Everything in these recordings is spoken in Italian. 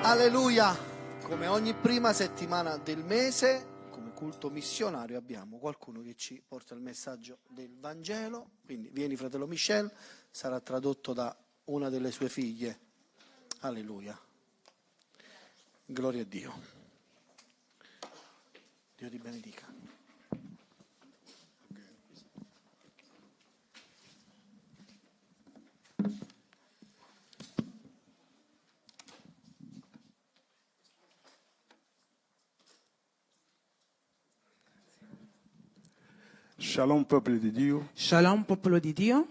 Alleluia! Come ogni prima settimana del mese, come culto missionario, abbiamo qualcuno che ci porta il messaggio del Vangelo. Quindi vieni fratello Michel, sarà tradotto da una delle sue figlie. Alleluia! Gloria a Dio. Dio ti benedica. Shalom peuple de Dieu, Shalom popolo di Dio,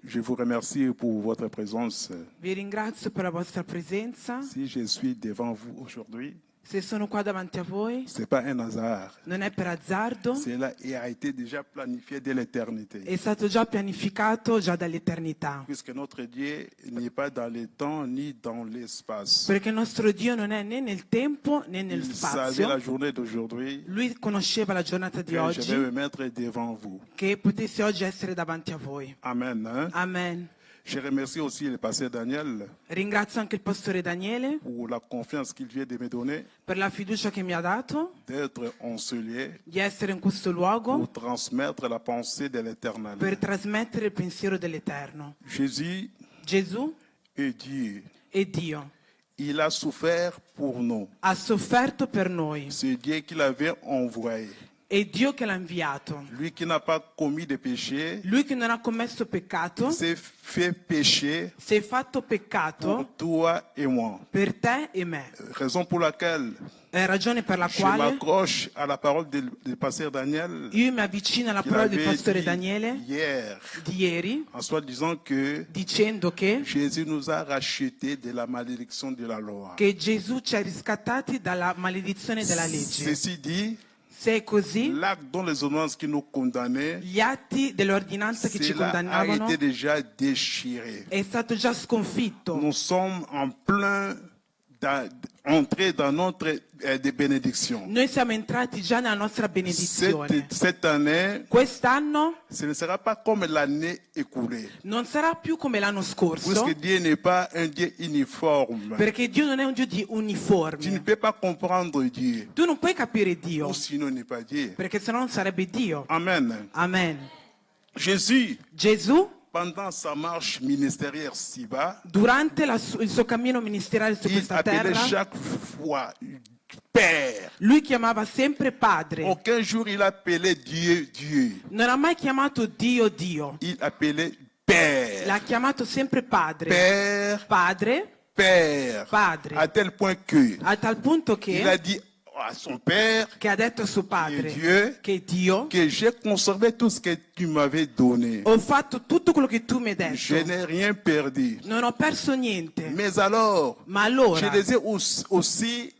je vous remercie pour votre présence. vi ringrazio per la vostra presenza. Si je suis devant vous aujourd'hui, Se sono qua davanti a voi c'est pas un hasard. non è per azzardo, Cela a été déjà planifié dès l'éternité. è stato già pianificato già dall'eternità. Puisque notre Dieu n'est pas dans le temps ni dans l'espace. Perché il nostro Dio non è né nel tempo né nel Il savait la spazio. journée d'aujourd'hui Lui conosceva la giornata di que je vais oggi, me mettre devant vous. che potessi oggi essere davanti a voi. Amen. Hein? Amen. Je remercie aussi le pasteur Daniel Ringrazio anche il pastore Daniele pour la confiance qu'il vient de me donner per la fiducia che mi ha dato d'être en ce lieu di essere in questo luogo pour transmettre la pensée de l'éternel. per trasmettere il pensiero dell'Eterno. Jésus Gesù est Dieu. è Dio. Il a souffert pour nous. Ha sofferto per noi. C'est Dieu qui l'avait envoyé. È Dio che l'ha inviato. Lui qui n'a pas commis de péché Lui che non ha commesso peccato s'est fait péché si è fatto peccato pour toi et moi. per te e me. Raison pour laquelle È ragione per la je quale m'accroche à la parole du pasteur Daniel io mi avvicino alla qu'il parola del avait pastore dit Daniele hier, di ieri, en soi disant que dicendo che Jésus nous a rachetés de la malédiction de la loi. Gesù ci ha riscattati dalla maledizione della legge. Ceci dit, Se è così, l'acte dont les ordonnances qui nous condamnaient, gli atti delle ordinanze che ci cela a condannavano été déjà déchiré. è stato già sconfitto. Nous sommes en plein entrée dans notre des bénédictions. Noi siamo entrati già nella nostra benedizione. Cette année, Quest'anno ce ne sera pas comme l'année écoulée. non sarà più come l'anno scorso, Puisque Dieu n'est pas un Dieu uniforme. perché Dio non è un Dio di Tu ne uniformi. peux pas comprendre Dieu. Tu non puoi capire Dio, Ou sinon, il n'est pas Dieu. perché sennò non sarebbe Dio. Amen. Amen. Jésus, Gesù, pendant sa marche ministérielle si-bas, durante il suo cammino ministeriale su il questa appelait terra, chaque fois Père. lui chiamava sempre Padre. Aucun jour il appelait Dieu, Dieu. Non ha mai chiamato Dio Dio. Il appelait Père. L'ha chiamato sempre Padre. Père, Padre, Père. Padre. À tel point que a tal punto il a che dit à son Père ha detto a suo qui est padre Dieu che Dio, que j'ai conservé tout ce que tu m'avais donné. ho fatto tutto quello che tu mi hai Je detto. n'ai rien perdu. Non ho perso niente. Mais alors, Ma je allora les ai aussi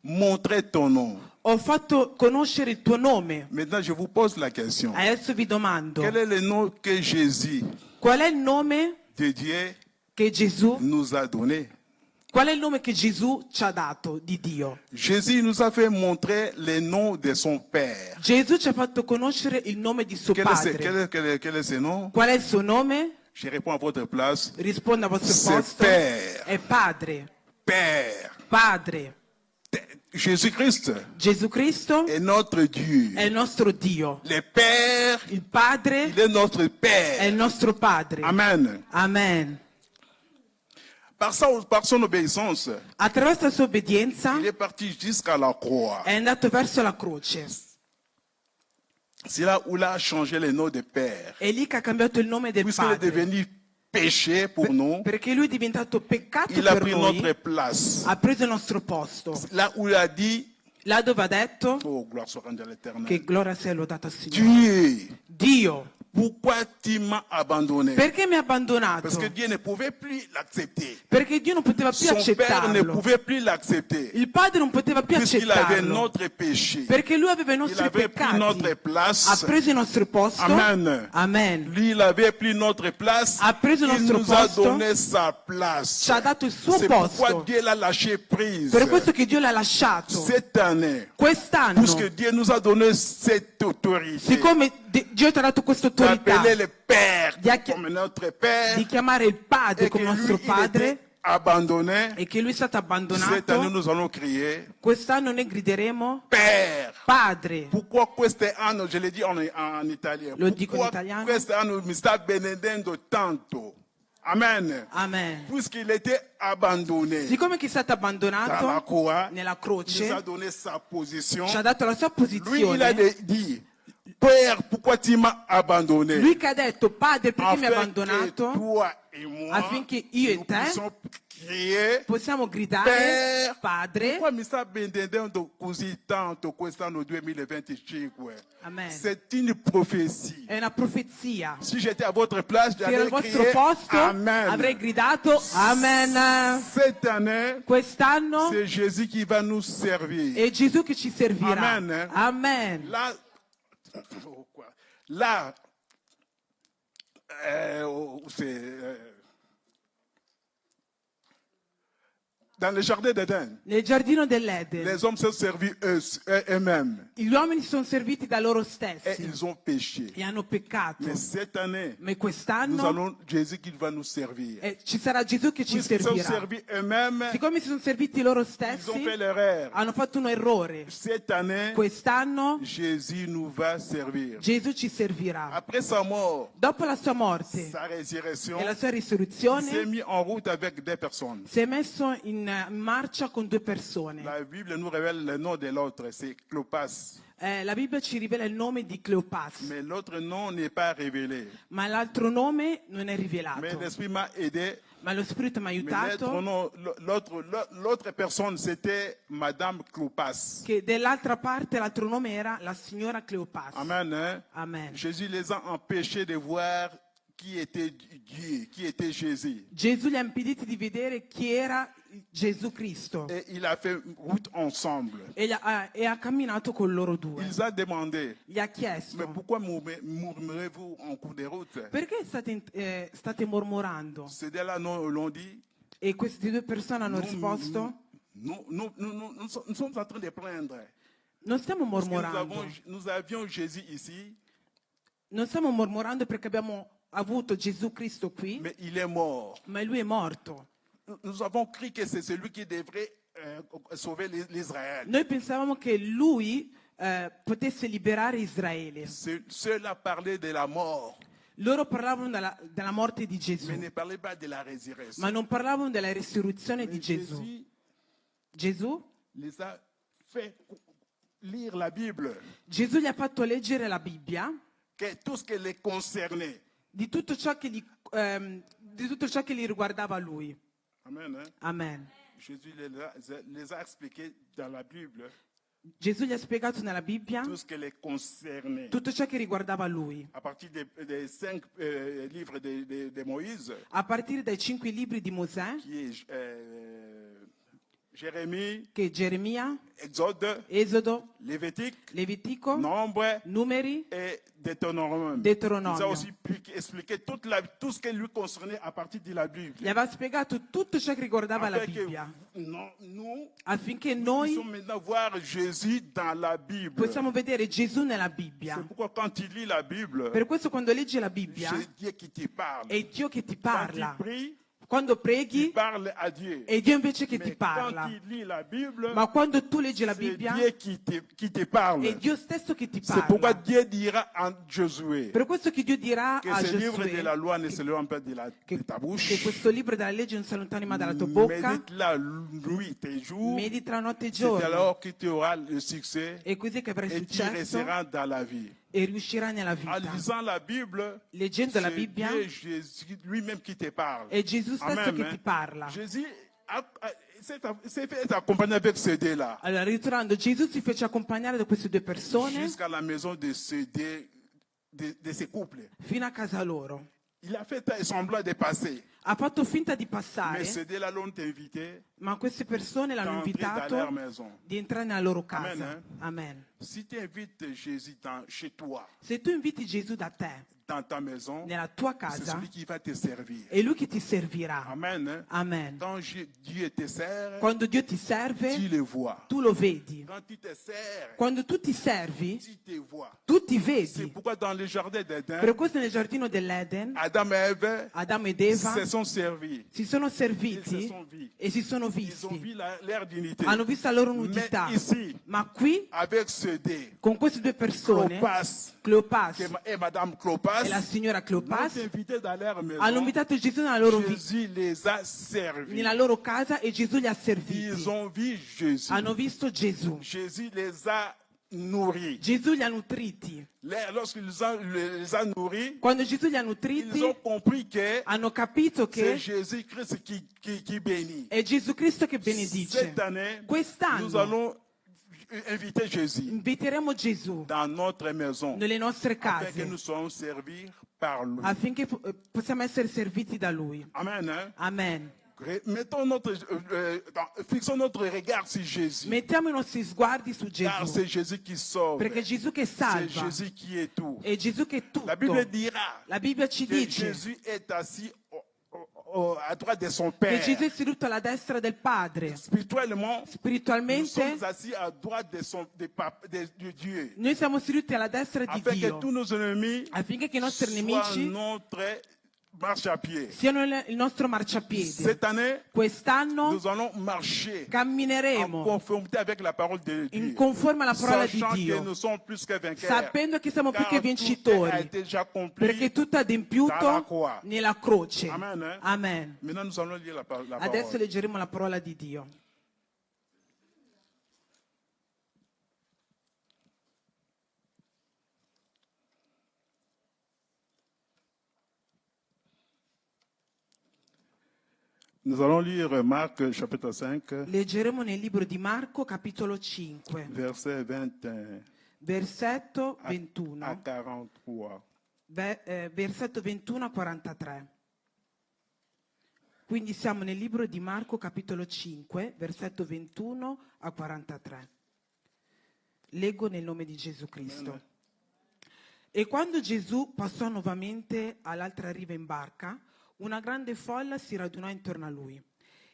montré ton nom. ho fatto conoscere il tuo nome. Maintenant, je vous pose la question. Adesso vi domando, Quel est le nom que Jésus qual è il nome de Dieu che Gesù, nous a donné? qual è il nome che Gesù ci ha dato di Dio? Jésus nous a fait montrer le nom de son Père. Gesù ci ha fatto conoscere il nome di suo Quel padre. est ce nom? Qual è il suo nome? Je réponds à votre place. Risponda al vostro C'est posto. Père. È Padre. Père. Padre. Jésus-Christ Gesù Cristo est notre Dieu. è il nostro Dio. Le Père, Il Padre il est notre è il Père. nostro Padre. Amen. Amen. Par son obéissance, Attraverso la sua obbedienza il est parti jusqu'à la croix. è andato verso la croce. C'est là où il a changé le nom de Père. È lì che ha cambiato il nome del Puisqu'il est Padre. devenu péché pour nous, Perché lui è diventato peccato il a per pris noi, notre place. ha preso il nostro posto. Là où il a dit, Là dove ha detto oh gloire soit rendue à l'Éternel. che gloria sia lodata al Signore. Dieu, Dio, pourquoi tu m'as abandonné? perché mi ha abbandonato? Parce que Dieu ne pouvait plus l'accepter. Perché Dio non poteva più Son Père ne accettarlo. pouvait plus l'accepter. Il Padre non poteva più Puisqu'il avait accettarlo. notre péché. Perché lui aveva i Il nostri avait pris notre peccati. place. Ha preso il nostro posto. Amen. Amen. Lui, il avait pris notre place. Ha preso il Il nostro nous a posto. donné sa place. Ci ha dato il suo C'est pourquoi posto. Dieu l'a lâché prise. Per questo che Dio l'ha lasciato. Cette année, Quest'anno, puisque Dieu nous a donné cette autorité, siccome Dio ti ha dato questa autorità d'appeler le Père Di- comme notre Père, di chiamare il Padre et que come nostro lui, il Padre, était abandonné, e che lui è stato cette année abbandonato, nous allons crier, quest'anno noi grideremo Père, Padre. pourquoi quest'anno, je l'ai dit en italien, Lo dico in pourquoi italiano. quest'anno mi sta benedendo tanto? Amen. Amen. Puisqu'il était abandonné Siccome che è stato dans la abbandonato croix, nella il nous a croce, donné sa position. ci ha dato la sua Lui, il a posizione. dit, Père, pourquoi tu m'as abandonné? Lui che ha detto Padre perché mi hai Afin que abbandonato, toi et moi, affinché io e nous te puissions crier, possiamo gridare Père, Padre. pourquoi mi sta benedendo così tanto quest'anno 2025? Amen. C'est une prophétie. È una profezia. Si j'étais à votre place, Se ero al j'allais vostro crier posto Amen. avrei gridato Amen. Cette année, Quest'anno c'est Jésus qui va nous servir. è Gesù che ci servirà. Amen. Amen. Là, là, c'est dans le jardin d'Éden. Nel giardino dell'Eden Les hommes se sont servis eux-mêmes gli uomini si sono serviti da loro et stessi ils ont péché. e hanno peccato. Mais cette année, Ma nous quest'anno allons Jésus qui va nous servir. ci sarà Gesù che ci Puisqu'ils se sont servirà. servis eux-mêmes, Siccome si sono serviti loro ils ont stessi, fait l'erreur. hanno fatto un errore. Cette année, Quest'anno Jésus nous va servir. Gesù ci servirà. Après sa mort, Dopo la sua morte sa résurrection, e la sua il s'est risurrezione, mis en route avec des personnes. si è messo in marcia con due persone. La Bible nous révèle le nom de l'autre, c'est Clopas. La Bibbia ci rivela il nome di Cleopas, Mais l'autre nom n'est pas révélé. ma l'altro nome non è Mais rivelato. l'Esprit m'a aidé. Ma lo Spirito mi ha Mais l'autre aiutato nom- l'autre personne, c'était Madame Clopas. che dall'altra parte l'altro nome era la signora Cleopas. Amen. Hein? Amen. Jésus les a empêchés de voir qui était Dieu, qui était Jésus. Gesù gli ha impediti di vedere chi era Gesù Cristo Et il a fait route ensemble. e ha camminato con loro due. Il a demandé, Gli ha mais chiesto: pourquoi murmurez-vous en cours de route? perché state mormorando? Ces deux-là l'ont dit, E queste due persone hanno risposto: nous sommes en train de plaindre. non stiamo Parce que mormorando. nous avions Jésus ici, Non stiamo mormorando perché abbiamo avuto Gesù Cristo qui, mais il est mort. ma lui è morto. Nous avons cru que c'est celui qui devrait sauver l'Israël. Noi pensavamo che lui potesse liberare Israele. Ceux-là parlaient de la mort, Loro parlavano della morte di Gesù, mais ne parlaient pas de la résurrection. ma non parlavano della risurrezione di Mais Gesù. Jésus Gesù? les a fait lire la Bible, Gesù gli ha fatto leggere la Bibbia que tout ce qui les concernait. di tutto ciò che gli riguardava a lui. Amen. Hein? Amen. Jésus les a expliqués dans la Bible Gesù gli ha spiegato nella Bibbia tout ce qui les concernait. tutto ciò che riguardava lui, À partir des 5 livres de Moïse, a partire dai 5 libri di Mosè, qui est Jérémie, che Geremia, Exode, Esodo, Lévitique, Levitico, Nombre Numeri, et Deutéronome. Deutéronome. Il a aussi expliqué tout ce qui lui concernait à partir de la Bible. gli aveva spiegato tutto ciò che riguardava la Afin que Bibbia, nous affinché puissions noi maintenant voir Jésus dans la Bible. possiamo vedere Gesù nella C'est Bibbia. pourquoi quand tu lis la Bible, Per questo quando leggi la Bibbia c'est Dieu qui te parle. è Dio che ti Quand parla. tu pries, Quando tu preghi parles à Dieu. è Dio invece che ti Mais parla. quand tu lis la Bible, Ma quando tu leggi la c'est Bibbia Dieu qui te parle. è Dio stesso che ti C'est pourquoi parla. Dieu dira en Josué Per questo che Dio dirà que a ce livre de la Giosuè loi ne se loin pas de ta che bouche. questo libro della legge non si allontani mai dalla tua bocca, Médite-la nuit et jour. medita notte e C'est giorno, alors que tu auras le succès e così che avrai et tu successo resteras dans la vie. e riuscirai nella En vita. lisant la Bible, Leggendo la c'est Bibbia Dieu Jésus lui-même qui te parle. è Gesù stesso Amen, che hein. ti parla. Jésus s'est fait accompagner avec ces deux-là Allora, ritornando, Gesù si fece accompagnare da queste due persone jusqu'à la maison de ces couples. fino a casa loro. Il a fait semblant de passer. Ha fatto finta di Mais passare, ces deux-là l'ont invité ma queste persone l'hanno d'entrer dans leur invitato maison. di entrare nella loro Amen, casa. hein. Amen. Si tu invites Jésus chez toi, Se tu inviti Gesù da te, dans ta maison, nella tua c'est casa, celui qui va te servir. è Lui che ti servirà. Amen. Hein? Amen. Quand Dieu te sert, Quando Dio ti tu serve, le vois. tu lo vedi. Quand tu te sers, Quando tu ti servi, tu te vois. tu ti C'est vedi. pourquoi dans le jardin Per d'Éden, questo nel giardino dell'Eden, Adam et Ève Adamo ed Eva se sont sont servis. si sono Ils se serviti sont vus. e si sono Ils ont vu visti, leur dignité. hanno visto la loro Mais nudità. ici, Ma qui, avec ce dé, con queste due persone, Clopas Cleopas et Madame Clopas, e la signora l'ont Cleopas, invité dans leur hanno maison. invitato Gesù nella loro, Jésus les a servis. nella loro casa e Gesù li ha Ils serviti. ont vu Jésus. Hanno visto Gesù. Jésus les a nourris. Gesù li ha nutriti. Lorsqu'il les a nourris, Quando Gesù li ha ils nutriti, ont compris que hanno capito c'est che Jésus-Christ qui bénit. è Gesù Cristo che benedice. Cette année, nous Quest'anno allons inviter Jésus inviteremo Gesù dans notre maison nelle nostre afin que case nous soyons servis par lui. affinché possiamo essere serviti da Lui. Amen. Hein? Amen. Fixons notre regard sur Jésus. Mettiamo i nostri sguardi su Car Gesù, c'est Jésus qui sauve. perché è Gesù che C'est salva, Jésus qui est tout. è Gesù che è La Bible tutto. dira La Bibbia ci que dice Jésus est assis à droite de son che Père. Gesù è seduto alla destra del Padre. Spirituellement, nous Spiritualmente sommes assis à droite de Dieu. noi siamo seduti alla destra di Afin que Dio, tous nos ennemis affinché i nostri soient nemici notre marche à pied. siano il nostro marciapiede. Cette année, Quest'anno nous allons marcher en cammineremo conformité avec la parole de in Dieu. conforme alla parola di Sachant que Dio, nous sommes plus que vainqueurs. sapendo che siamo più Car che tout a vincitori, été déjà accompli. perché tutto è Dalla adempiuto croce. nella croce. Amen, hein? Amen. Maintenant, nous allons lire la Adesso parole. leggeremo la parola di Dio. Nous allons lire Marc chapitre 5, Leggeremo nel libro di Marco, capitolo 5, verset 21 versetto à 21, 43. versetto 21 a 43. Quindi siamo nel libro di Marco, capitolo 5, versetto 21 a 43. Leggo nel nome di Gesù Cristo. E quando Gesù passò nuovamente all'altra riva in barca, una grande folla si radunò intorno a lui,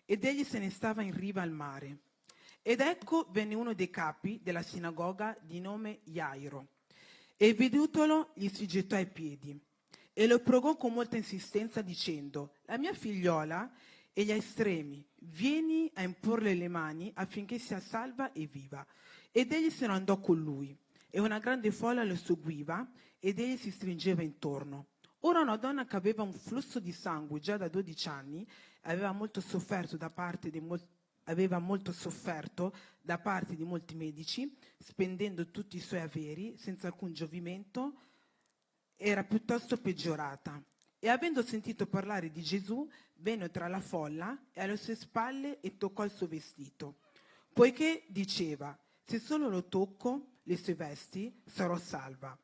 ed egli se ne stava in riva al mare. Ed ecco venne uno dei capi della sinagoga di nome Jairo, e vedutolo gli si gettò ai piedi, e lo pregò con molta insistenza dicendo: la mia figliola è agli estremi, vieni a imporle le mani affinché sia salva e viva. Ed egli se ne andò con lui, e una grande folla lo seguiva, ed egli si stringeva intorno. Ora una donna che aveva un flusso di sangue già da 12 anni, aveva molto sofferto da parte di molti medici, spendendo tutti i suoi averi senza alcun giovimento, era piuttosto peggiorata. E avendo sentito parlare di Gesù, venne tra la folla e alle sue spalle e toccò il suo vestito, poiché diceva: se solo lo tocco le sue vesti sarò salva.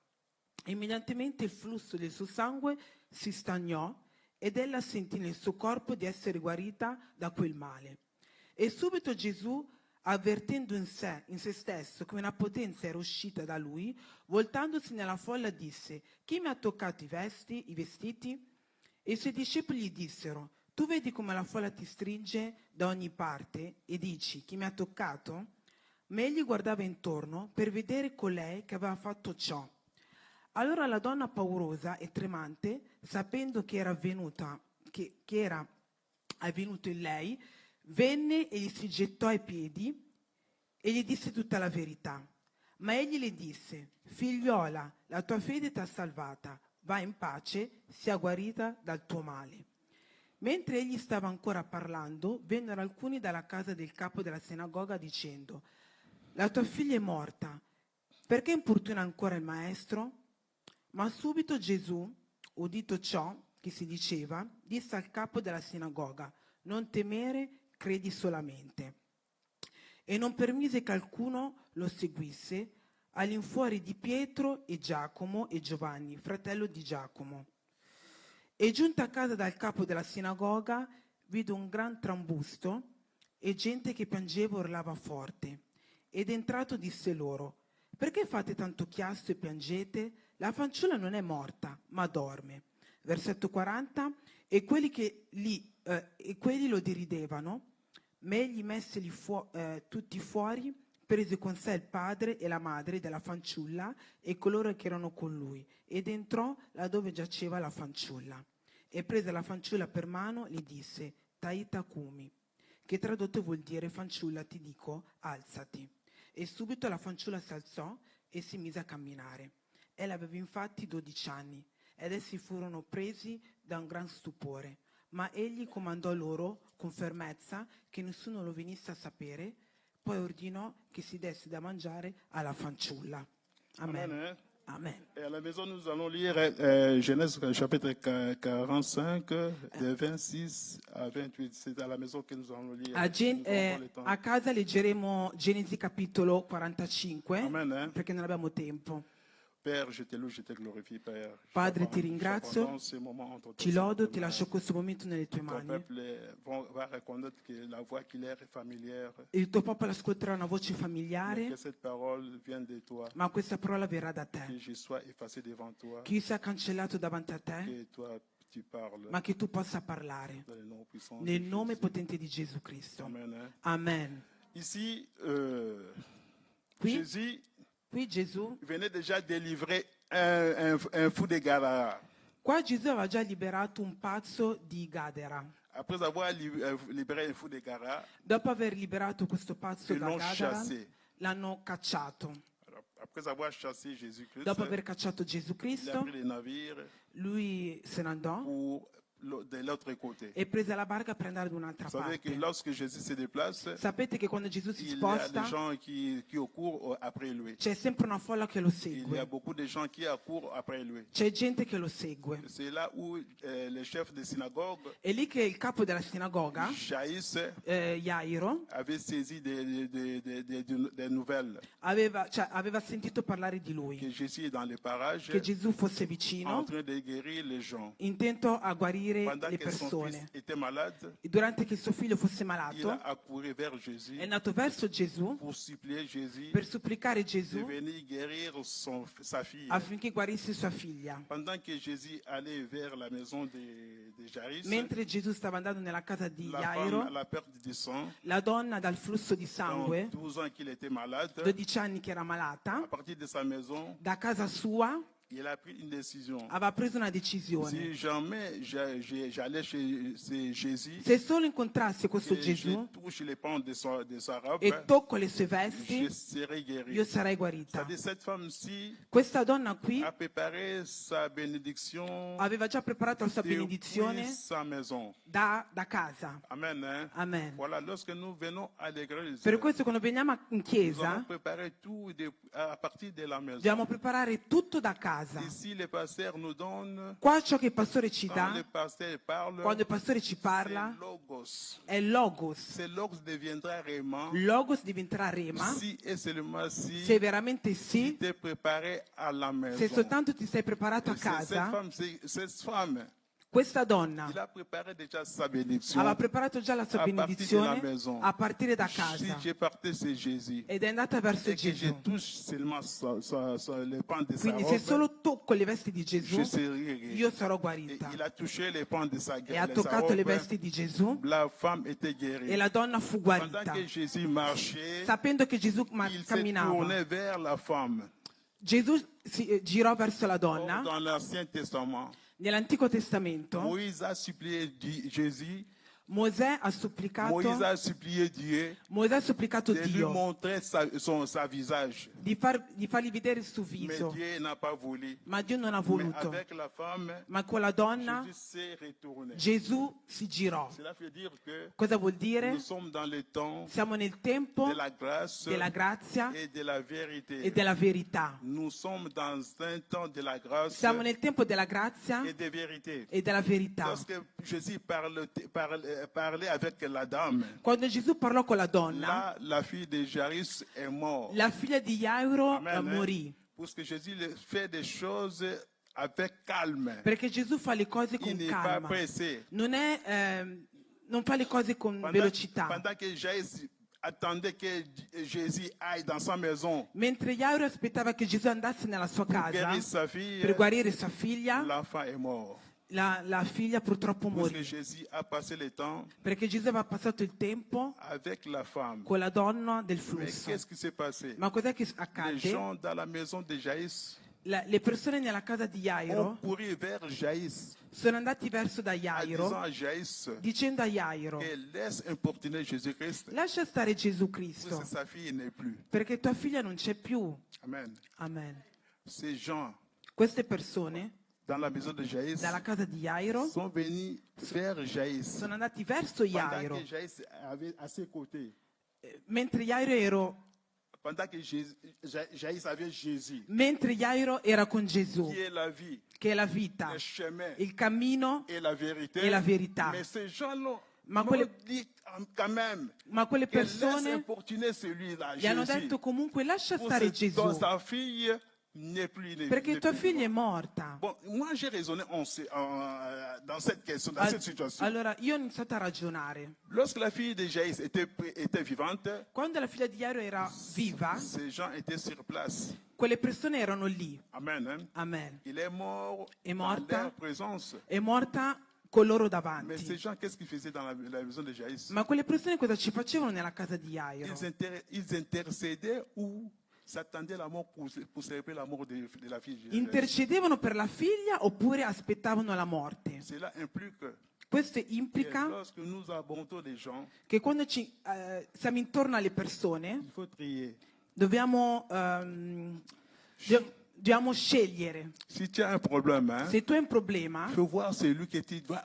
Immediatamente il flusso del suo sangue si stagnò ed ella sentì nel suo corpo di essere guarita da quel male. E subito Gesù, avvertendo in se stesso che una potenza era uscita da lui, voltandosi nella folla disse: chi mi ha toccato i vestiti? E i suoi discepoli gli dissero: tu vedi come la folla ti stringe da ogni parte e dici: chi mi ha toccato? Ma egli guardava intorno per vedere colei che aveva fatto ciò. Allora la donna paurosa e tremante, sapendo che era avvenuto in lei, venne e gli si gettò ai piedi e gli disse tutta la verità. Ma egli le disse: figliola, la tua fede ti ha salvata, vai in pace, sia guarita dal tuo male. Mentre egli stava ancora parlando, vennero alcuni dalla casa del capo della sinagoga dicendo: la tua figlia è morta, perché importuna ancora il maestro? Ma subito Gesù, udito ciò che si diceva, disse al capo della sinagoga: non temere, credi solamente. E non permise che alcuno lo seguisse all'infuori di Pietro e Giacomo e Giovanni, fratello di Giacomo. E giunta a casa dal capo della sinagoga, vide un gran trambusto e gente che piangeva e urlava forte. Ed entrato disse loro: perché fate tanto chiasso e piangete? La fanciulla non è morta, ma dorme. Versetto 40. E quelli lo deridevano, ma egli messeli tutti fuori, prese con sé il padre e la madre della fanciulla e coloro che erano con lui, ed entrò là dove giaceva la fanciulla. e prese la fanciulla per mano, gli disse: Taita Kumi, che tradotto vuol dire fanciulla, ti dico, alzati. E subito la fanciulla si alzò e si mise a camminare. Ella aveva infatti 12 anni, ed essi furono presi da un gran stupore. Ma egli comandò loro con fermezza che nessuno lo venisse a sapere, poi ordinò che si desse da mangiare alla fanciulla. Amen. Amen, hein? Amen. Et à la maison, nous allons lire Genèse chapitre 45, de 26 à 28. C'est à la maison que nous allons lire. Nous aurons le temps. A casa leggeremo Genesi capitolo 45, Amen. perché non abbiamo tempo. Père, je te loue, je te glorifie, Père. Padre, ti ringrazio, J'abandonne ce moment entre tes ti lodo, mains. ti lascio questo momento nelle tue Ton mani. peuple va reconnaître que la voix claire et familière, Il tuo popolo ascolterà una voce mais familiare, que cette parole vienne de toi, ma questa parola verrà da te. que je sois effacé devant toi, Che io sia cancellato davanti a te, que toi tu parles ma che tu possa parlare. dans le nom puissant Nel de nome Jésus. potente di Gesù Cristo. Amen, hein. Amen. Ici, Qui? Jésus Qui Gesù, venait déjà délivrer un fou de Gadara. qua Gesù aveva già liberato un pazzo di Gadara. Après avoir libéré un fou de Gadara, Dopo aver liberato questo pazzo ils da l'ont Gadara, chassé. l'hanno cacciato. Alors, après avoir chassé Jésus-Christ, Dopo aver cacciato Gesù il a Cristo, pris les navires lui se ne andò pour de l'autre côté. e prese la barca per andare da un'altra Vous savez que parte. lorsque Jésus se déplace, Sapete che quando Gesù si il y a des sposta gens qui accourent après lui. c'è sempre una folla che lo Il y a segue, beaucoup de gens qui accourent après lui. c'è gente che lo segue. C'est là où le chef de synagogue, È lì che il capo della sinagoga, Jaïs, Jairo, avait saisi des nouvelles aveva sentito parlare di lui, que Jésus est dans les parages che Gesù fosse en vicino, train de guérir les gens. intento a guarire Pendant le que son fils persone. était malade, Durante che suo figlio fosse il malato, a accouru vers Jésus è andato verso Gesù pour supplier Jésus per supplicare de Gesù venir guérir sa fille. affinché guarisse sua figlia. Pendant que Jésus allait vers la maison de Jaïs, Mentre Gesù stava andando nella casa di la femme Jairo, à la perte du sang, la donna dal flusso di dans sangue, 12 ans qu'il était malade, 12 anni che era à malata, partir de sa maison, da casa sua il a pris une décision. aveva preso una decisione. Si jamais j'allais chez Jésus, Se solo incontrassi questo et je Gesù touche les pans de sa robe, e tocco le sue je vesti, serai guéri. io sarei guarita. C'est-à-dire cette femme-ci Questa donna qui a préparé sa bénédiction aveva già preparato la sua depuis benedizione sa maison. da casa. Amen. Hein? Amen. Voilà, lorsque nous venons à l'église, Per questo quando veniamo in nous allons chiesa préparer tout à partir de la maison. dobbiamo preparare tutto da casa. Ici, le pasteur nous donne, Qua ciò che il pastore ci quand le dà, pasteur parle, quando il pastore ci parla, c'est logos. è logos. Ce logos deviendra réellement Logos diventerà rema si et seulement si se veramente tu sì, t'es préparé à la maison. se soltanto ti sei preparato a Cette casa. femme, Questa donna il a préparé déjà sa bénédiction. aveva preparato già la sua A partir de la benedizione maison. a partire da Si casa j'ai parti, c'est Jésus. ed è andata verso Et que je Gesù. touche seulement le pan de sa Quindi se robe, solo tocco le vesti di Gesù, je serai guéri. io sarò Et guarita. il a touché les pans de sa E ha sa toccato le robe. vesti di Gesù La femme était guérie. e la donna fu Pendant guarita. que Jésus marchait, Sapendo che Gesù il s'est camminava, tourné vers la femme. Gesù si girò verso la Or, donna. dans l'Ancien Testament, Nell'Antico Testamento Moïse a supplié Jésus, Mosè ha supplicato, Moïse a supplié Dieu Mosè ha supplicato de lui Dio montrer sa visage. di fargli vedere il suo Mais viso, Dieu n'a pas voulu. ma Dio non ha Mais voluto. avec la femme, Ma con la donna Jésus s'est retourné. Gesù si girò. Cela veut dire que Cosa vuol dire? nous sommes dans le temps Siamo nel tempo de la grâce della grazia et de la vérité. e della verità. Nous sommes dans un temps de la grâce Siamo nel tempo della grazia et de vérité. e della verità. Lorsque Jésus parlait avec la dame, Quando Gesù parlò con la donna, là, la fille de Jairus est morte. la figlia di Jairo Amen, morì. Parce que Jésus fait des choses avec calme. Perché Gesù fa le cose Il con n'est pas calma. pressé. Non fa le cose con velocità. Pendant que Jairus attendait que Jésus aille dans sa maison Mentre Jairo aspettava che Gesù andasse nella sua pour casa guérir sa fille, per guarire sua figlia, l'enfant est mort. la figlia purtroppo Parce que morì. Jésus a passé le temps Perché Gesù aveva passato il tempo avec la femme. con la donna del Mais flusso. qu'est-ce qui s'est passé? Ma cos'è che Les accade? gens dans la maison de Jaïs le persone nella casa di ont Jairo couru vers Jaïs, sono andati verso da en disant Jairo à Jaïs dicendo a Jairo: que laisse importuner Jésus-Christ, lascia stare Gesù parce Cristo, que sa fille n'est plus. perché tua figlia non c'è più. Amen. Amen. Ces gens, Queste persone dans la maison de Jaïs, dalla casa di Jairo sont venus vers Jaïs. sono andati verso Pendant Jairo, que Jaïs avait à ses côtés, mentre Jairo pendant que Jaïs avait Jésus, era con Gesù, qui est la vie, che è la vita, le chemin il cammino et la vérité. e la verità. Mais ces gens-là Ma m'ont quelle- dit quand même Ma quelle que laisse persone importuner celui-là, gli hanno Jésus. detto comunque: lascia Pour stare dans Gesù, sa fille n'est plus. perché n'est tua plus figlia è vivante. morta. Bon, moi j'ai raisonné dans cette question, dans cette situation. Allora io ho iniziato a ragionare. Lorsque la fille de Jaïs était vivante, Quando la figlia di Jairo era viva, ces gens étaient sur place. quelle persone erano lì. Amen. Hein? Amen. Il est mort È dans morta. leur présence. È morta con loro Mais davanti. ces gens, qu'est-ce qu'ils faisaient dans la maison de Jaïs? Ma quelle persone cosa ci facevano nella casa di Jairo? Ils intercédaient ou s'attendaient la mort pour célébrer la mort de la fille de Jaïs. Intercedevano per la figlia oppure aspettavano la morte? Cela implique Questo que implica lorsque nous abordons les gens, che quando siamo intorno alle persone il faut trier. dobbiamo scegliere. Si tu as un problème, hein, Se tu hai un problema, il faut voir celui que tu dois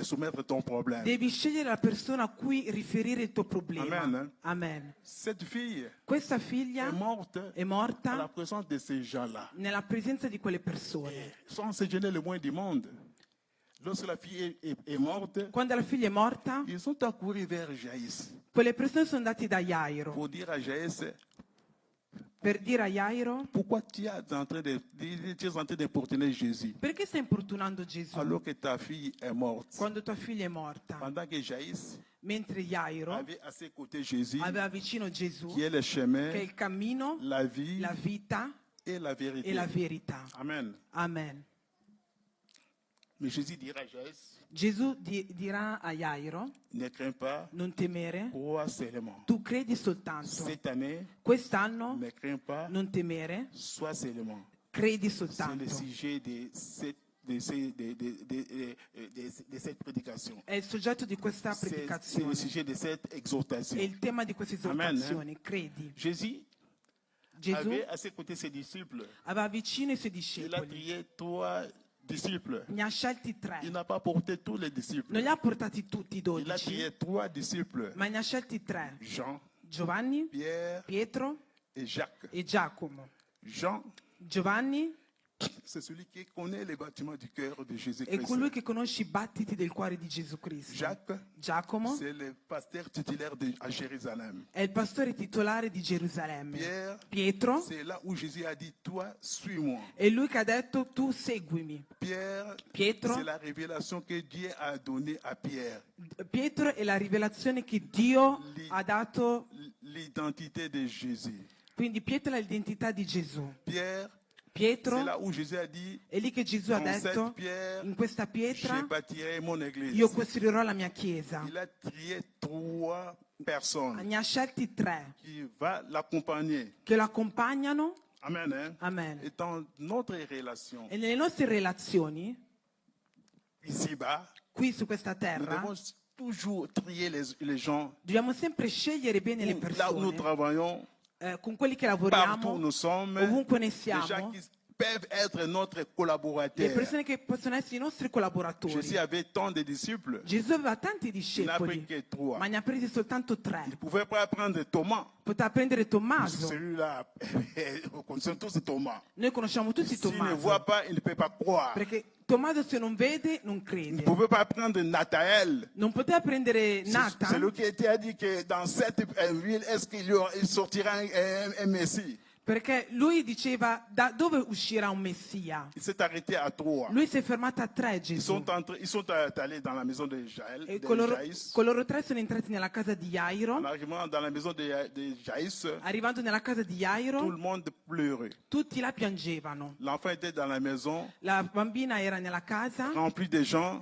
soumettre ton problème. devi scegliere la persona a cui riferire il tuo problema. Amen. Amen. Cette fille Questa figlia est morte è à la morta présence de ces gens-là, nella presenza di quelle persone. sans se gêner le moins du monde. Lorsque la fille est morte, Quando la figlia è morta, ils sont accourus vers Jaïs quelle persone sono andate da Jairo pour dire à Jaïs, per dire a Jairo: pourquoi tu es en train d'importuner Jésus perché stai importunando Gesù alors que ta fille est morte? quando tua figlia è morta? Pendant que Jaïs Mentre Jairo avait à ses côtés Jésus, aveva vicino Gesù, qui est le chemin, che è il cammino, la vie la vita et la vérité. e la verità. Amen. Amen. Mais Jésus dira à Jaïs, Gesù dirà a Jairo: ne crains pas, non temere, crois seulement. tu credi soltanto. Cette année, Quest'anno ne crains pas, non temere, sois seulement. credi C'est le soltanto. sujet de cette prédication. È il soggetto di questa C'est le predicazione, sujet de cette exhortation. è il tema di questa Amen, esortazione. Credi. Jésus Gesù avait à ses côtés ses disciples. aveva vicino i suoi Il a discepoli, trié 3 disciples. ne ha scelti 3. Il n'a pas porté tous les disciples. Non li ha portati tutti i Il a 12, trié 3 disciples. ma ne ha scelti 3. Jean, Giovanni, Pierre Pietro et Jacques. e Giacomo. Jean, Giovanni c'est celui qui connaît les bâtiments du cœur de è Jésus-Christ. colui che conosce i battiti del cuore di Gesù Cristo. Jacques, Giacomo c'est le pasteur titulaire à Jérusalem. è il pastore titolare di Gerusalemme. Pierre, Pietro c'est là où Jésus a dit, toi, suis-moi. è lui che ha detto: tu seguimi. Pierre, Pietro. c'est la révélation que Dieu a donnée à Pierre. Pietro è la rivelazione che Dio ha dato, L'identité de Jésus. quindi Pietro è l'identità di Gesù. Pierre, Pietro c'est là où Jésus a dit, è lì che Gesù ha dans cette detto: pierre, in questa je pietra bâtirai mon église. io costruirò la mia chiesa. Il a trié 3 personnes Ne ha scelti 3 qui vont l'accompagner. che lo accompagnano. Amen. Hein? Amen. Et dans notre relation, E nelle nostre relazioni, ici-bas, qui su questa nous terra, devons toujours trier les gens. dobbiamo sempre scegliere bene le Là où nous persone, travaillons, con quelli che partout où lavoriamo, nous sommes, ovunque ne les gens siamo, qui peuvent être notre le collaborateur. persone che possono essere i nostri Jésus collaboratori. avait tant de disciples, Gesù aveva tanti il n'a pris discepoli, que 3. ma ne ha presi soltanto 3. Il ne pouvait pas prendre Thomas. Poteva prendere Tommaso. Celui-là, nous connaissons tous Thomas. Noi conosciamo tutti S'il ne Tommaso, voit pas, il ne peut pas croire. perché Tommaso se non vede non Il ne crede. pouvait pas prendre Nathanaël. Non poteva prendere C'est Nathan, lui qui a dit que dans cette ville, est-ce il sortira un Messie? perché lui diceva: da dove uscirà un Messia? Il s'est arrêté à 3. Lui si è fermato a 3, Ils Gesù. sont allés dans la maison de Jaël, E de coloro Jaïs. 3 sono entrati nella casa di En Jairo. arrivant dans la maison de Jaïs, Arrivando nella casa di tout Jairo, le monde pleurait. tutti la piangevano. L'enfant était dans la maison, La bambina era nella casa, rempli de gens,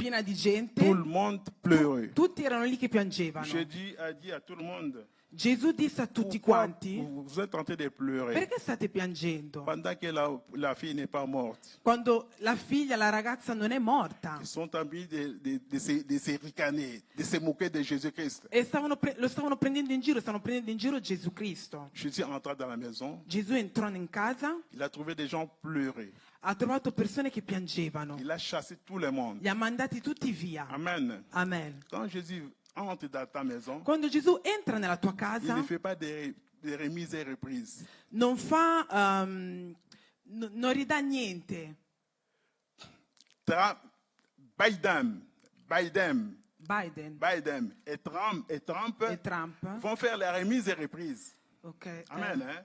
piena di gente. Tout le monde pleurait. Tutti erano lì che piangevano. Jésus a dit à tout le monde, Gesù disse a tutti pourquoi quanti: vous êtes en train de pleurer perché state piangendo? pendant que la fille n'est pas morte? Quando la figlia, la ragazza non è morta. Ils sont en train de se ricaner, de se moquer de Jésus-Christ. E lo stavano prendendo in giro, stavano prendendo in giro Gesù Cristo. Jésus entra dans la maison, Gesù entrò in casa, il a trouvé des gens pleurer. ha trovato persone che piangevano. Il a chassé tout le monde. Li ha mandati tutti via. Amen. Amen. Quand Jésus entre dans ta maison, Quando Gesù entra nella tua il casa, ne fait pas des remises et reprises. non fa, non ridà niente. Biden Biden et Trump e Trump. vont faire les remises et reprises. Ok. Amen. Hein?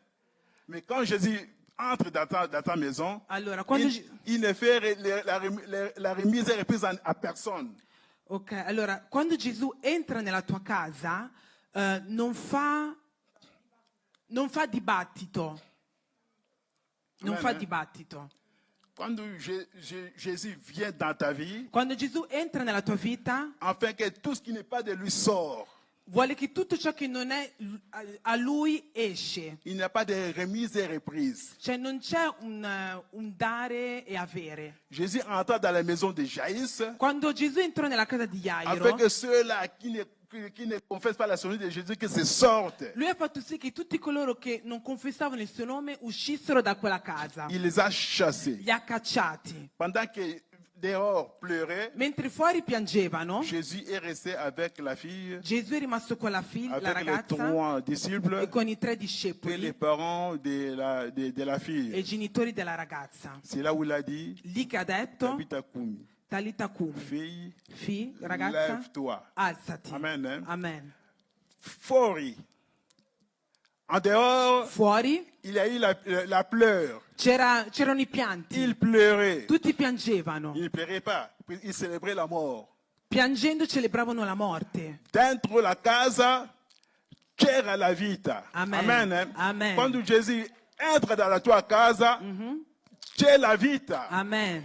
Mais quand Jésus entre dans ta maison, Allora, quando il ne fait la remise et reprise à personne. Ok, allora, quando Gesù entra nella tua casa, non fa dibattito. Non Amen, fa hein? dibattito. Quand Jésus vient dans ta vie, Quando Gesù entra nella tua vita, afin que tout ce qui n'est pas de lui sort. vuole che tutto ciò che non è a lui esce. Il n'y a pas de remise et reprise. Cioè non c'è un dare e avere. Jésus entra dans la maison de Jaïs, Quando Gesù entrò nella casa di afin Jairo, que ceux-là qui ne confessent pas la sonnerie de Jésus, que se sortent. lui ha fatto sì che tutti coloro che non confessavano il suo nome uscissero da quella casa. Il les a chassés. Li ha cacciati. Pendant que dehors pleuraient, Mentre fuori piangevano, Jésus est resté avec la fille, Gesù è rimasto con la figlia, la avec les ragazza, trois disciples e con i 3 et les discepoli parents de la e fille. i genitori della ragazza. C'est là où il a dit, Lì che ha detto: Tabitha Koumi, Talita Kum, fille, ragazza, lève-toi. alzati. Amen. Hein? Amen. Fuori. En dehors, Fuori il y a eu la pleure. c'erano i pianti. Il pleurait. Tutti piangevano. Il ne pleurait pas. Il célébrait la mort. Piangendo celebravano la morte. Dentro la casa c'era la vita. Amen. Amen. Hein? Amen. Quando Jésus entra dans la tua casa, c'è la vita. Amen.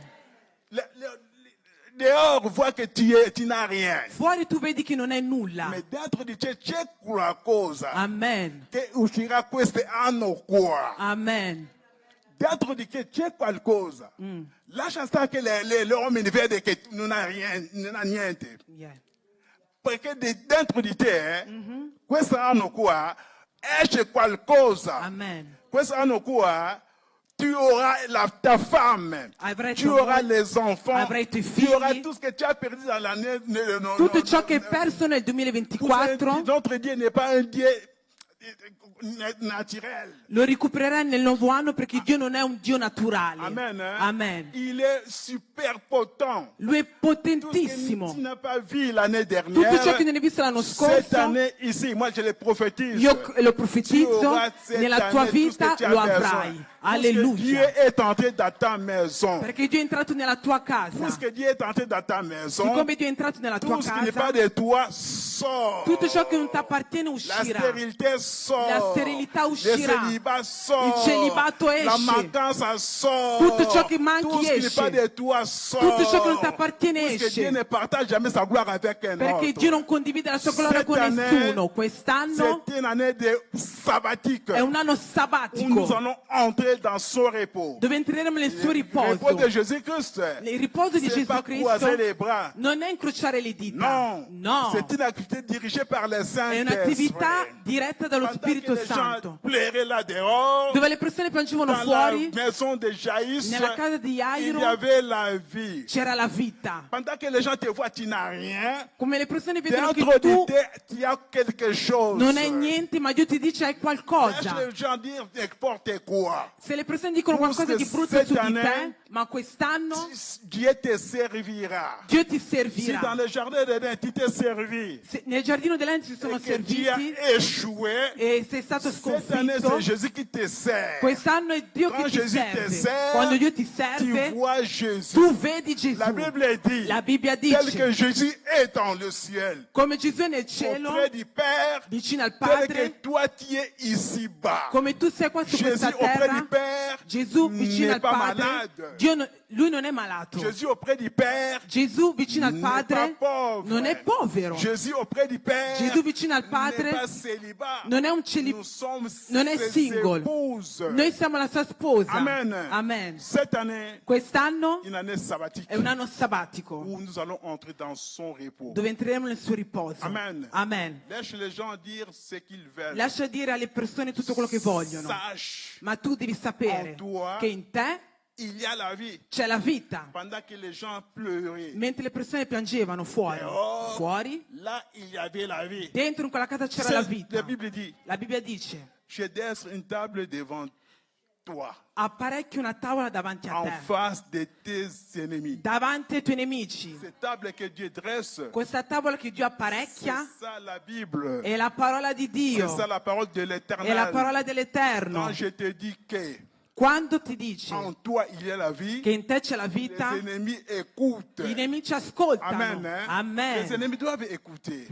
Dehors, vois que tu n'as rien. Fuori tu vedi che non è nulla. Ma dentro di te c'è qualcosa Amen. che uscirà quest'anno qua. Amen. Dentro di te c'è qualcosa. Lascia stare che l'uomo vede che non ha niente. Yeah. Perché dentro di te, quest'anno qua, esce qualcosa. Amen. Quest'anno qua, tu auras ta femme, Avrai tu tua auras moglie, les enfants, avrai i tuoi tu auras figli. tout ce que tu as perdu dans l'année. Tutto ciò che hai perso nel 2024 Notre Dieu n'est pas un Dieu naturel. lo recupererai nel nuovo anno, perché Dio non è un Dio naturale. Amen. Hein? Amen. Il est super potent. Lui è Tout ce que potentissimo. tu n'as pas vu l'année Tutto ciò dernière, che non hai visto l'anno cette scorso, année ici, moi je le prophétise. io lo Tu profetizzo, auras cette nella tua année tout ce vita que tu as lo besoin. avrai. Parce que Dieu Alleluia. est entré dans ta maison. Perché Dio è entrato nella tua casa. Puisque Dieu est entré dans ta maison, Siccome Dio è entrato nella tua tout ce qui n'est pas casa, de toi sort. tutto ciò che non ti appartiene La uscirà. stérilité sort. La sterilità Le uscirà. célibat sort. Il celibato La esce. mancanza sort. Tutto ciò che manchi Tout ce qui n'est esce. pas de toi sort. Tutto ciò che non ti appartiene Puisque esce. Dieu ne partage jamais sa gloire avec un Perché autre. Dio non condivide la sua gloria con Cette nessuno. année, Quest'anno c'est une année de sabbatique. è un anno Où nous sabbatico allons entrer dans son repos. dove entreremo nel suo Le repos riposo. de Jésus-Christ. Il riposo di C'est Gesù pas croiser les Cristo bras. non è incrociare le dita. Non, No. c'est une activité dirigée par le È Saint-Esprit. un'attività diretta dallo Pendant Spirito que les gens Santo. pleuraient là dehors, Dove le persone piangevano dans la fuori, maison de Jaïs, nella casa di il y Jairo avait la vie. c'era la vita. Pendant que les gens te voient, tu n'as rien. Come le persone vedono Dentro che de tu toi, tu as quelque chose. non hai niente, ma Dio ti dice hai Laisse qualcosa. les gens dire n'importe quoi. Se le persone dicono qualcosa di brutto su di te, ma quest'anno Dieu te servira. Dio ti Si dans servirà. le jardin d'Éden, tu t'es servi, Nel giardino delle Lenzi si sono et que Dieu a serviti échoué, e sei stato cette année, sconfitto. c'est Jésus qui te sert. Quest'anno è Dio Quand che ti Jésus te serve. sert, Quando Dio ti tu serve, vois Jésus. tu vedi Gesù. La Bible dit, La Bibbia tel dice, que Jésus est dans le ciel, come Gesù è nel cielo, auprès du Père, vicino al tel que Padre, toi tu es ici-bas. come tu sei qua su Jésus questa auprès du terra, Père, Gesù vicino n'est al pas Padre, malade. lui non è malato. Jésus auprès du Père Gesù vicino al n'est Padre pas pauvre. non è povero. Jésus auprès du Père Gesù vicino al n'est Padre pas célibat. non è un Nous sommes non è ses single. épouses. Noi siamo la sua sposa. Amen. Amen. Cette année, Quest'anno une année sabbatique è un anno sabbatico où nous allons entrer dans son repos. dove entreremo nel suo riposo. Amen. Amen. Laisse les gens dire ce qu'ils veulent. Lascia dire alle persone tutto quello che vogliono. Sache, Ma tu devi sapere En toi, che in te il y a la vie. c'è la vita. Pendant que les gens pleuraient, Mentre le persone piangevano fuori, dehors, fuori, là, il y avait la vie. dentro in quella casa c'era la vita. La Bible dit, La Bibbia dice: je dresse une table devant toi, apparecchi una tavola davanti a en te, face de tes ennemis. davanti ai tuoi nemici. Cette table que Dieu dresse, Questa tavola che Dio c'est apparecchia ça la Bible. è la parola di C'est Dio, ça la parole de è la l'Éternel. parola dell'Eterno. Quand je te dis que Quando ti dice en toi il y a la vie, che in te c'è la vita, les ennemis écoutent. i nemici ascoltano. Amen. Hein? Amen. Les ennemis doivent écouter.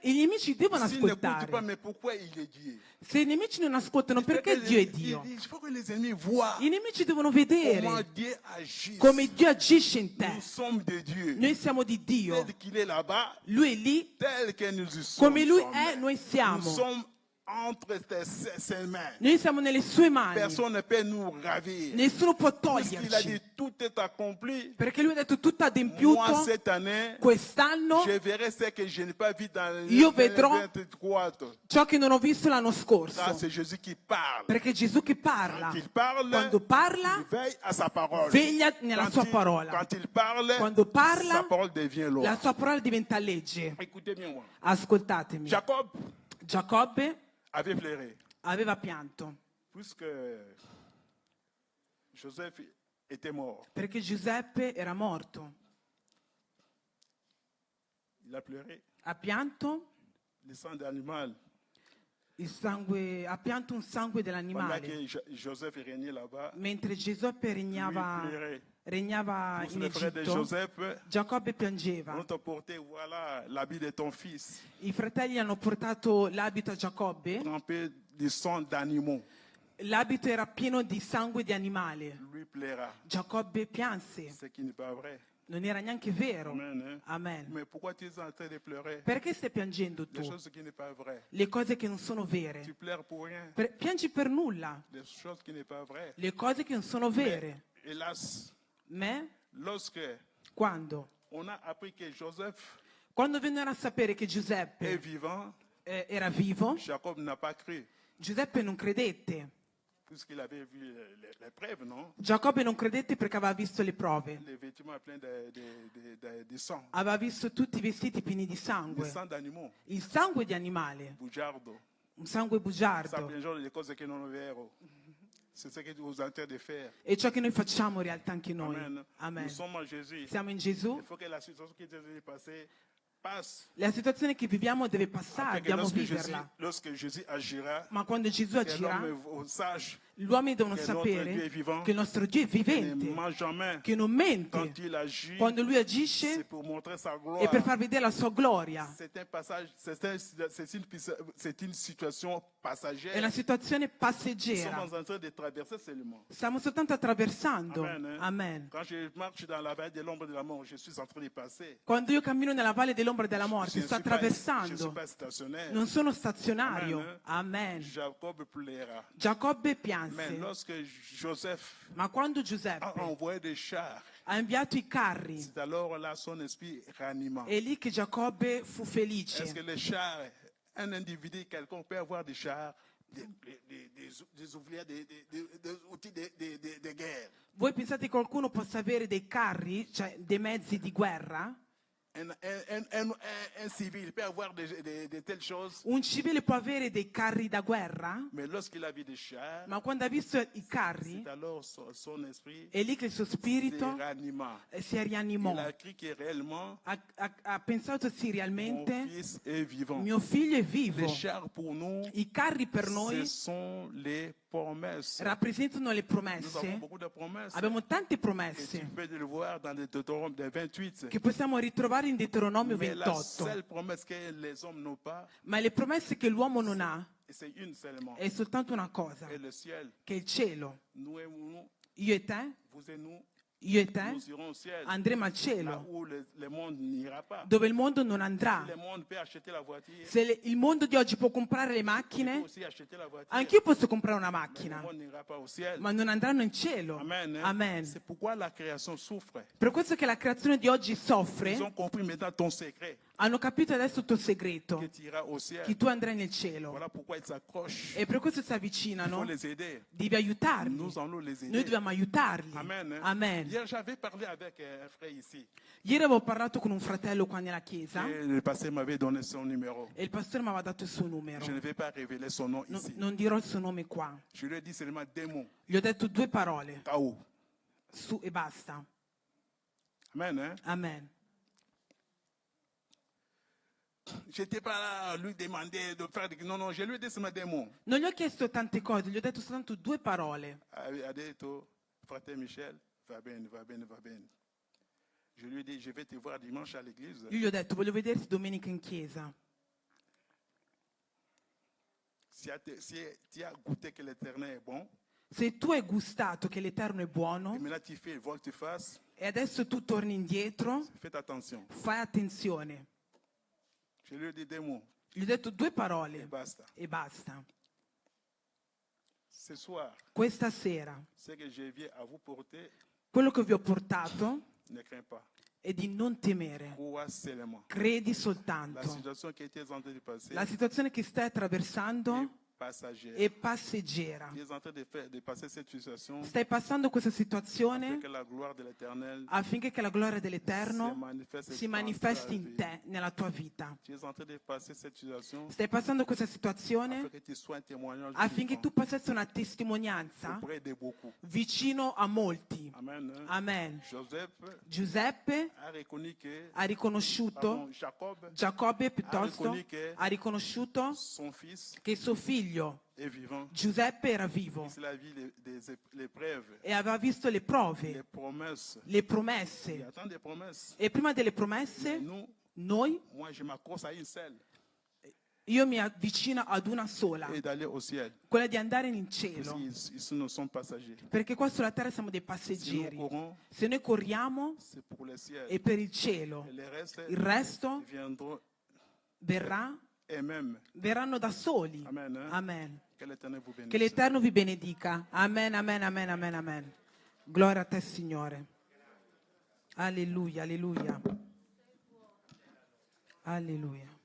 I nemici devono S'ils n'écoutent pas, ascoltare. mais pourquoi il est Dieu? Se i nemici non ascoltano, perché Dio è Dio? Il faut que les ennemis voient I nemici devono comment vedere Dieu agit. come Dio agisce in Nous te. sommes de Dieu. Noi siamo di Dio. Tel qu'il est là-bas, Lui è lì, tel que nous y sommes. come Lui è, noi Nous siamo. sommes entre ses mains. Noi siamo nelle sue mani. Personne ne peut nous ravir. Nessuno può Puisqu'il a dit toglierci. tout est accompli. Perché Lui ha detto tutto Moi, adempiuto. cette année, Quest'anno je verrai ce que je n'ai pas vu dans Io les vedrò 23. ciò che non ho visto l'anno Ça, scorso. c'est Jésus qui parle. Perché è Gesù che parla. Quand il parle, Quando parla, il veille à sa parole. veglia nella Quand sua il- parola. Quand il parle, Quando parla, sa parole devient loi. la sua parola diventa legge. Écoutez bien moi. Ascoltatemi. Jacob Giacobbe avait pleuré. aveva pianto Puisque Joseph était mort. perché Giuseppe era morto. Il a pleuré. Ha pianto Le sang d'animal. il sangue, ha pianto un sangue Pendant dell'animale. que Joseph régnait là-bas, Mentre Giuseppe lui pleurait. regnava Tous in les frères de Egitto, Joseph Giacobbe piangeva. vont te porter, voilà, l'habit de ton fils, I fratelli hanno portato l'abito a Giacobbe. trempé de sang d'animaux. L'abito era pieno di sangue di animale. Lui plaira. Giacobbe pianse. Ce qui n'est pas vrai. Non era neanche vero. Amen. Hein? Amen. Mais pourquoi tu es en train de pleurer? Perché stai piangendo Les tu? choses qui n'est pas vrai. Le cose che non sono Tu vere. pleures pour rien. Piangi per nulla. Les choses qui n'est pas vrai. Le cose che non sono vere. Hélas, Me? lorsque Quando? on a appris que Joseph Quando vennero a sapere che est Giuseppe vivant, era vivo, Jacob n'a pas cru, Giuseppe non credette. puisqu'il avait vu les preuves, non? Giacobbe non credette perché aveva visto le prove. Les vêtements pleins de sang. Aveva visto tutti i vestiti pieni di Le sangue. sang d'animaux, Il sangue di animale. bougiardo. Un sangue Ça bugiardo. prend des choses que nous verrons. C'est ce que vous êtes en train de faire. E ciò che noi facciamo in realtà anche noi. Amen. Amen. Nous sommes en Jésus. Siamo in Gesù. Il faut que la situation qui est passée passe. La situazione che viviamo deve passare, Afin que dobbiamo viverla. lorsque Jésus agira, Ma quando Gesù que agirà, l'homme sache gli uomini devono che il nostro Dio è sapere vivant, che il nostro Dio è qu'il ne vivente, ment jamais. che non mente. Quand il agit, Quando Lui c'est agisce pour montrer sa è gloire. per far vedere la sua gloria. C'est un passage, c'est une situation passagère. È una situazione Nous passeggera. sommes en train de traverser seulement. Stiamo soltanto attraversando. Amen, hein. Amen. Quand je marche dans la vallée de l'ombre de la mort, je suis en train de passer. Quando io cammino nella valle dell'ombra della morte, Je sto ne suis pas attraversando. stationnaire. Non sono stazionario. Amen, hein. Amen. Jacob pleura. Giacobbe Mais pianse. lorsque Joseph Ma quando a Giuseppe envoyé des chars, ha inviato i carri, c'est alors là son esprit ranimant. è lì che Giacobbe fu Est-ce felice. que les chars, un individu, quelqu'un peut avoir des chars, des ouvriers, des outils de guerre? Voi pensate che qualcuno possa avere dei carri, cioè dei mezzi di guerra? Un civil peut avoir de telles choses, Un civile può avere dei carri da guerra? mais lorsqu'il a vu des chars, Ma quando ha visto i carri, c'est alors son esprit è lì che il suo se spirito ranima. si rianimò. Il a cru que réellement, Ha pensato sì, mon realmente fils est vivant. mio figlio è vivo. Les chars pour nous, I carri per ce noi sont les promesses. rappresentano le Nous avons promesse. beaucoup de promesses. Abbiamo tante Et tu promesse peux le voir dans le Deutéronome de 28. che possiamo ritrovare in Deuteronomio Mais la 28. seule promesse que les hommes n'ont pas, Ma le promesse che l'uomo non ha Et c'est une seulement. è soltanto una cosa, Et le ciel, che il cielo, nous et nous, io e te, vous et nous, io e te, nous irons au ciel. andremo al Là cielo, où le monde n'ira pas. dove il mondo non Si andrà. le monde peut acheter la voiture, Se il mondo di oggi può comprare le tu peux macchine, aussi acheter la voiture. anch'io posso comprare una Mais le macchina, monde n'ira pas au ciel. ma non andranno in cielo. Amen. Hein? Amen. C'est pourquoi la création souffre. Per questo che la creazione di oggi Ils soffre, ont compris maintenant ton secret, hanno capito adesso il tuo segreto, que tu iras au ciel. che tu andrai nel cielo. Voilà pourquoi ils s'accrochent. E per questo si Il faut avvicinano, les aider. devi aiutarli. Nous allons les Noi aider. dobbiamo aiutarli. Amen. Hein? Amen. Hier, j'avais parlé avec un frère ici. Ieri avevo parlato con un fratello qua nella chiesa Et le pasteur m'avait donné son numéro. e il pastore mi aveva dato il suo numero. Je ne vais pas révéler son nom No- ici. non dirò il suo nome qua. Je lui ai dit seulement des mots. Gli ho detto 2 parole Tao. su e basta. Amen. Hein? Amen. J'étais pas là à lui demander de faire. Non, non, je lui ai dit seulement des mots. Non gli ho chiesto tante cose, gli ho detto soltanto 2 parole. Ha detto, frère Michel, va bene, va bene, va bene. Je lui ai dit, je vais te voir dimanche à l'église. Io gli ho detto voglio vederti domenica in chiesa. Si tu as goûté que l'éternel est bon, Se tu hai gustato che l'Eterno è et buono maintenant tu fais volte-face, e adesso tu torni indietro, faites attention. fai attenzione. Je lui ai dit des mots, Gli ho detto 2 et parole basta. e basta. Ce soir, Questa sera, ce que je viens à vous porter, quello che vi ho portato ne crains pas. è di non temere. Crois seulement. Credi La soltanto. situation qui était en train de passer La situazione che stai attraversando est passagère. è passeggera. Tu es en train de passer cette situation Stai passando questa afin situazione que la gloire de l'éternel affinché che la gloria se dell'Eterno manifeste si dans ta manifesti in vie. te, nella tua vita. Tu es en train de passer cette situation Stai passando questa afin situazione que tu sois un témoignage affinché vivant tu possa essere una testimonianza auprès de beaucoup. vicino a molti. Amen. Hein? Amen. Joseph Giuseppe a reconnu que ha riconosciuto, Jacob, Giacobbe piuttosto, ha riconosciuto son fils, che suo figlio est vivant. Giuseppe era vivo Il a vu les épreuves, e aveva visto le les prove, promesses. le Il promesse. attend des promesses. E prima delle Mais promesse, nous, noi, moi, je m'accroche à une seule io mi avvicino ad una sola, et d'aller au ciel. quella di andare in Parce cielo. qu'ici, nous sommes passagers. Perché qua sulla terra siamo dei Si nous passeggeri. courons, Se noi corriamo c'est pour le ciel. è per il cielo. Et le reste Il resto viendront verrà, eux-mêmes. verranno da soli. Amen. Hein? Amen. Que l'Éternel vous Che bénisse. l'Eterno vi benedica. Amen, amen, amen, amen, amen. Gloria a te, Signore. Alleluia, alleluia. Alleluia.